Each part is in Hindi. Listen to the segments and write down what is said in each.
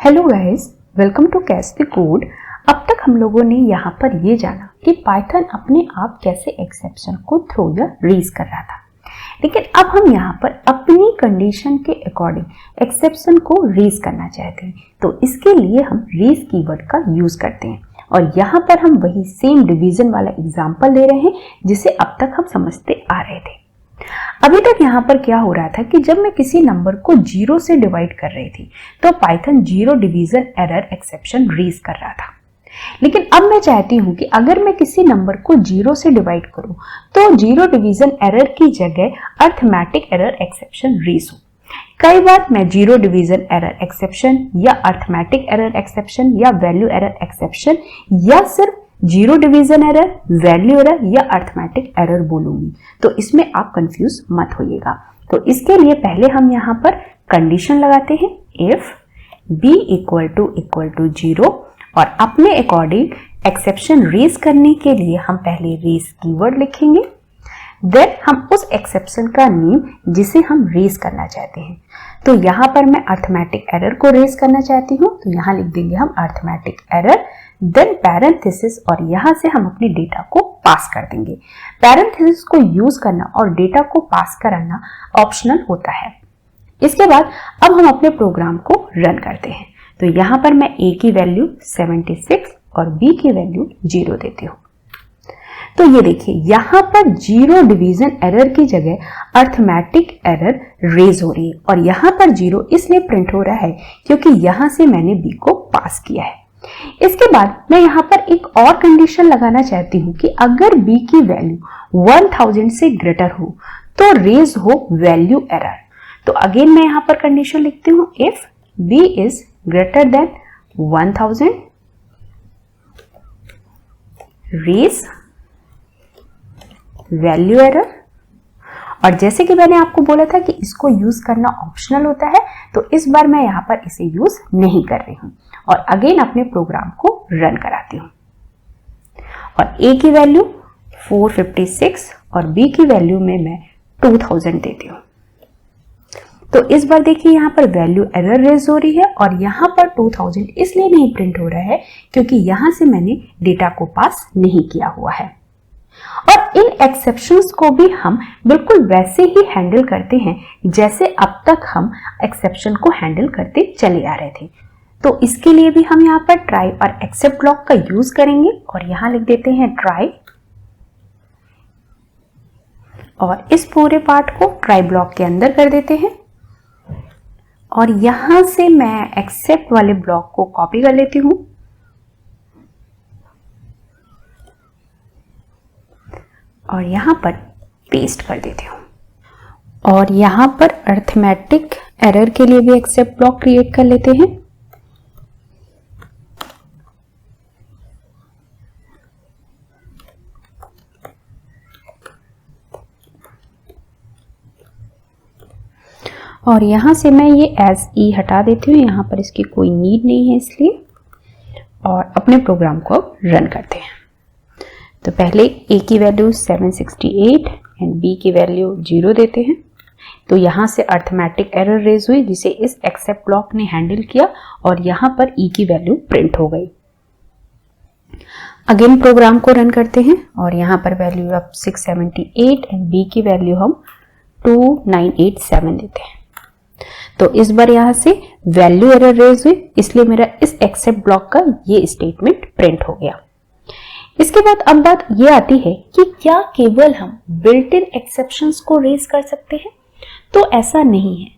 Hello guys, welcome to catch the code. अब तक हम लोगों ने यहाँ पर ये जाना कि पाइथन अपने आप कैसे एक्सेप्शन को थ्रो या रेज कर रहा था, लेकिन अब हम यहाँ पर अपनी कंडीशन के अकॉर्डिंग एक्सेप्शन को रेज करना चाहते हैं। तो इसके लिए हम रेज कीवर्ड का यूज करते हैं और यहाँ पर हम वही सेम डिवीजन वाला एग्जाम्पल ले रहे हैं जिसे अब तक हम समझते आ रहे थे। अभी तक यहाँ पर क्या हो रहा था कि जब मैं किसी नंबर को 0 से डिवाइड कर रही थी तो Python 0 division error exception raise कर रहा था, लेकिन अब मैं चाहती हूँ कि अगर मैं किसी नंबर को 0 से डिवाइड करूँ तो 0 डिवीजन एरर की जगह अर्थमेटिक एरर एक्सेप्शन रेज हो। कई बार मैं 0 डिवीजन एरर एक्सेप्शन या अर्थमेटिक एरर एक्सेप्शन या वैल्यू एरर एक्सेप्शन या सिर्फ 0 डिवीजन एरर, वैल्यू एरर या अर्थमेटिक एरर बोलूंगी, तो इसमें आप कंफ्यूज मत होइएगा। तो इसके लिए पहले हम यहाँ पर कंडीशन लगाते हैं इफ b इक्वल टू 0 और अपने अकॉर्डिंग एक्सेप्शन रेज करने के लिए हम पहले रेज कीवर्ड लिखेंगे, देन हम उस एक्सेप्शन का नेम जिसे हम रेज करना चाहते हैं। तो यहाँ पर मैं अर्थमेटिक एरर को रेज करना चाहती हूँ, तो यहाँ लिख देंगे हम अर्थमेटिक एरर, देन पैरेंथेसिस और यहाँ से हम अपने डेटा को पास कर देंगे। पैरेंथेसिस को यूज करना और डेटा को पास कराना ऑप्शनल होता है। इसके बाद अब हम अपने प्रोग्राम को रन करते हैं। तो यहाँ पर मैं a की वैल्यू 76 और b की वैल्यू 0 देती हूँ। तो ये देखिए यहाँ पर 0 डिवीजन एरर की जगह अर्थमेटिक एरर रेज हो रही है और यहाँ पर 0 इसलिए प्रिंट हो रहा है क्योंकि यहाँ से मैंने b को पास किया है। इसके बाद मैं यहाँ पर एक और कंडीशन लगाना चाहती हूँ कि अगर b की वैल्यू 1000 से ग्रेटर हो तो रेज हो वैल्यू एरर। तो अगेन मैं यहाँ पर कंडीशन लिखती हूँ if b is greater than 1000 raise value error. और जैसे कि मैंने आपको बोला था कि इसको यूज करना ऑप्शनल होता है, तो इस बार मैं यहाँ पर इसे यूज नहीं कर रही हूँ और अगेन अपने प्रोग्राम को रन कराती हूँ। और a की वैल्यू 456 और b की वैल्यू में मैं 2000 देती हूँ। तो इस बार देखिए यहाँ पर वैल्यू एरर रेज हो रही है और यहाँ पर 2000 इसलिए नहीं प्रिंट हो रहा है क्योंकि यहाँ से मैंने डेटा को पास नहीं किया हुआ है। और इन एक्सेप्शंस को भी हम बिल्कुल वैसे ही हैंडल करते हैं जैसे अब तक हम एक्सेप्शन को हैंडल करते चले आ रहे थे। तो इसके लिए भी हम यहाँ पर ट्राई और एक्सेप्ट ब्लॉक का यूज करेंगे और यहाँ लिख देते हैं ट्राई और इस पूरे पार्ट को ट्राई ब्लॉक के अंदर कर देते हैं और यहां से मैं एक्सेप्ट वाले ब्लॉक को कॉपी कर लेती हूं और यहां पर पेस्ट कर देती हूं और यहां पर अर्थमेटिक एरर के लिए भी एक्सेप्ट ब्लॉक क्रिएट कर लेते हैं। और यहां से मैं ये एज ई हटा देती हूँ, यहाँ पर इसकी कोई नीड नहीं है इसलिए, और अपने प्रोग्राम को रन करते हैं। तो पहले a की वैल्यू 768 एंड b की वैल्यू 0 देते हैं। तो यहाँ से अर्थमेटिक एरर रेज हुई जिसे इस एक्सेप्ट ब्लॉक ने हैंडल किया और यहाँ पर e की वैल्यू प्रिंट हो गई। अगेन प्रोग्राम को रन करते हैं और यहाँ पर वैल्यू अब 678 एंड b की वैल्यू हम 2987 देते हैं। तो इस बार यहाँ से वैल्यू एरर रेज हुई इसलिए मेरा इस एक्सेप्ट ब्लॉक का ये स्टेटमेंट प्रिंट हो गया। इसके बाद अब बात ये आती है कि क्या केवल हम बिल्ट इन एक्सेप्शंस को रेज कर सकते हैं? तो ऐसा नहीं है।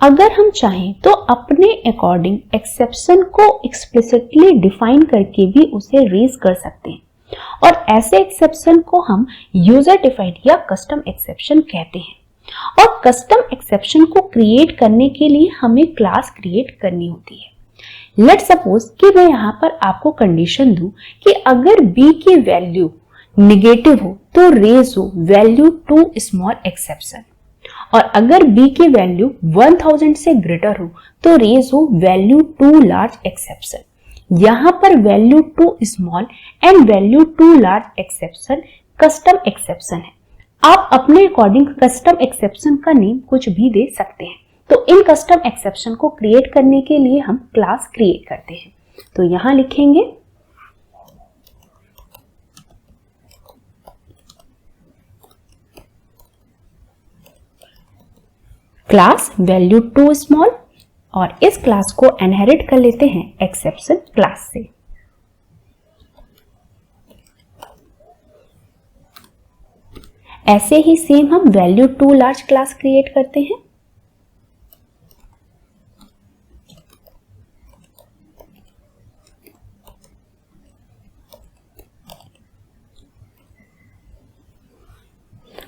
अगर हम चाहें तो अपने अकॉर्डिंग एक्सेप्शन को एक्सप्लिसिटली डिफाइन करके भी उसे रेज कर सकते हैं और ऐसे एक्सेप्शन को हम यूजर डिफाइंड या कस्टम एक्सेप्शन कहते हैं। और कस्टम एक्सेप्शन को क्रिएट करने के लिए हमें क्लास क्रिएट करनी होती है। लेट सपोज कि मैं यहाँ पर आपको कंडीशन दूं कि अगर b की वैल्यू निगेटिव हो तो रेज हो वैल्यू टू स्मॉल एक्सेप्शन और अगर b की वैल्यू 1000 से ग्रेटर हो तो रेज हो वैल्यू टू लार्ज एक्सेप्शन। यहाँ पर value too small and value too large exception custom exception है। आप अपने अकॉर्डिंग कस्टम एक्सेप्शन का नेम कुछ भी दे सकते हैं। तो इन कस्टम एक्सेप्शन को क्रिएट करने के लिए हम क्लास क्रिएट करते हैं। तो यहां लिखेंगे क्लास वैल्यू टू स्मॉल और इस क्लास को इनहेरिट कर लेते हैं एक्सेप्शन क्लास से। ऐसे ही सेम हम value too large class create करते हैं।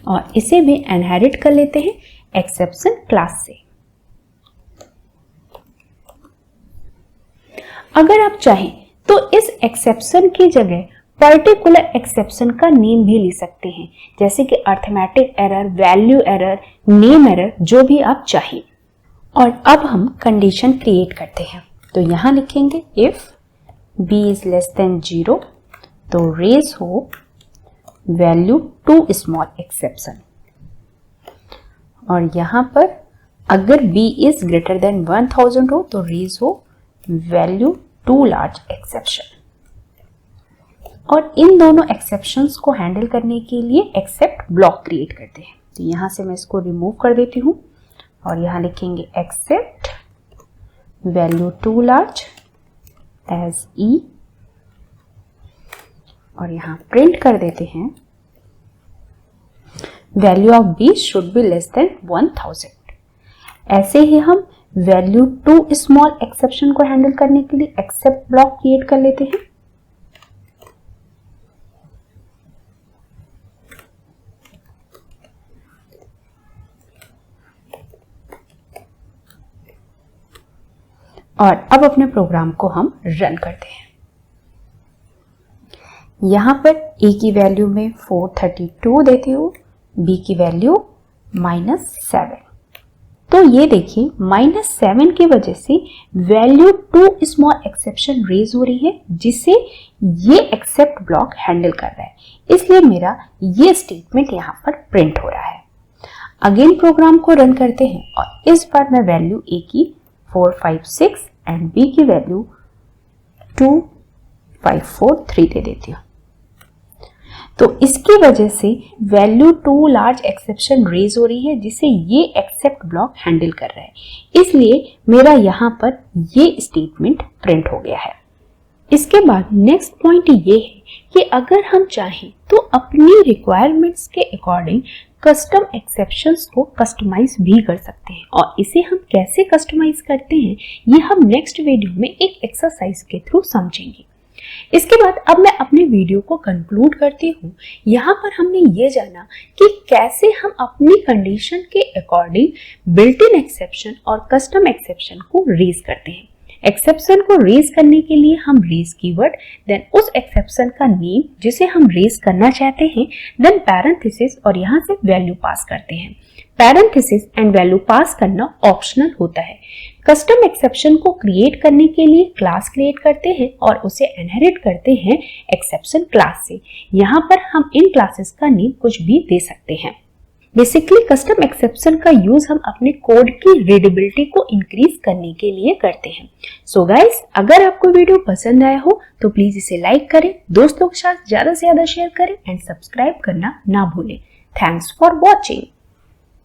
और इसे भी इनहेरिट कर लेते हैं एक्सेप्शन क्लास से। अगर आप चाहें तो इस एक्सेप्शन की जगह पर्टिकुलर एक्सेप्शन का नेम भी ले सकते हैं, जैसे कि arithmetic error, value error, name error, जो भी आप चाहें। और अब हम कंडीशन क्रिएट करते हैं। तो यहां लिखेंगे if b is less than 0 तो रेज हो वैल्यू टू स्मॉल एक्सेप्शन। और यहां पर अगर b इज ग्रेटर देन 1000 हो तो रेज हो वैल्यू टू लार्ज एक्सेप्शन। और इन दोनों एक्सेप्शंस को हैंडल करने के लिए एक्सेप्ट ब्लॉक क्रिएट करते हैं। तो यहां से मैं इसको रिमूव कर देती हूं और यहां लिखेंगे except value too large as e और यहां प्रिंट कर देते हैं value of b should be less than 1000। ऐसे ही हम वैल्यू टू स्मॉल एक्सेप्शन को हैंडल करने के लिए एक्सेप्ट ब्लॉक क्रिएट कर लेते हैं। और अब अपने प्रोग्राम को हम रन करते हैं। यहां पर a की वैल्यू में 432 देती हूं, b की वैल्यू -7। तो ये देखिए -7 की वजह से value too small exception raise हो रही है, जिसे ये एक्सेप्ट ब्लॉक हैंडल कर रहा है। इसलिए मेरा ये स्टेटमेंट यहां पर प्रिंट हो रहा है। अगेन प्रोग्राम को रन करते हैं और इस बार मैं वैल्यू a की 456 एंड b की वैल्यू 2543 दे देती हूँ। तो इसकी वजह से value too large exception raise हो रही है, जिसे ये एक्सेप्ट ब्लॉक हैंडल कर रहा है। इसलिए मेरा यहाँ पर ये स्टेटमेंट प्रिंट हो गया है। इसके बाद नेक्स्ट पॉइंट ये है कि अगर हम चाहें तो अपनी रिक्वायरमेंट्स के अकॉर्डिंग कस्टम एक्सेप्शंस को कस्टमाइज भी कर सकते हैं। और इसे हम कैसे कस्टमाइज करते हैं ये हम नेक्स्ट वीडियो में एक एक्सरसाइज के थ्रू समझेंगे। इसके बाद अब मैं अपने वीडियो को कंक्लूड करती हूँ। यहाँ पर हमने ये जाना कि कैसे हम अपनी कंडीशन के अकॉर्डिंग बिल्ट इन एक्सेप्शन और कस्टम एक्सेप्शन को रेज करते हैं। एक्सेप्शन को रेज करने के लिए हम रेज कीवर्ड, देन उस एक्सेप्शन का नेम जिसे हम रेज करना चाहते हैं, देन पैरेंथेसिस और यहाँ से वैल्यू पास करते हैं। पैरेंथेसिस एंड वैल्यू पास करना ऑप्शनल होता है। कस्टम एक्सेप्शन को क्रिएट करने के लिए क्लास क्रिएट करते हैं और उसे इनहेरिट करते हैं एक्सेप्शन क्लास से। यहाँ पर हम इन क्लासेस का नेम कुछ भी दे सकते हैं। बेसिकली कस्टम एक्सेप्शन का यूज हम अपने कोड की रीडेबिलिटी को इंक्रीज करने के लिए करते हैं। सो गाइस, अगर आपको वीडियो पसंद आया हो तो प्लीज इसे लाइक करें, दोस्तों के साथ ज्यादा से ज्यादा शेयर करें एंड सब्सक्राइब करना ना भूलें। Thanks for watching.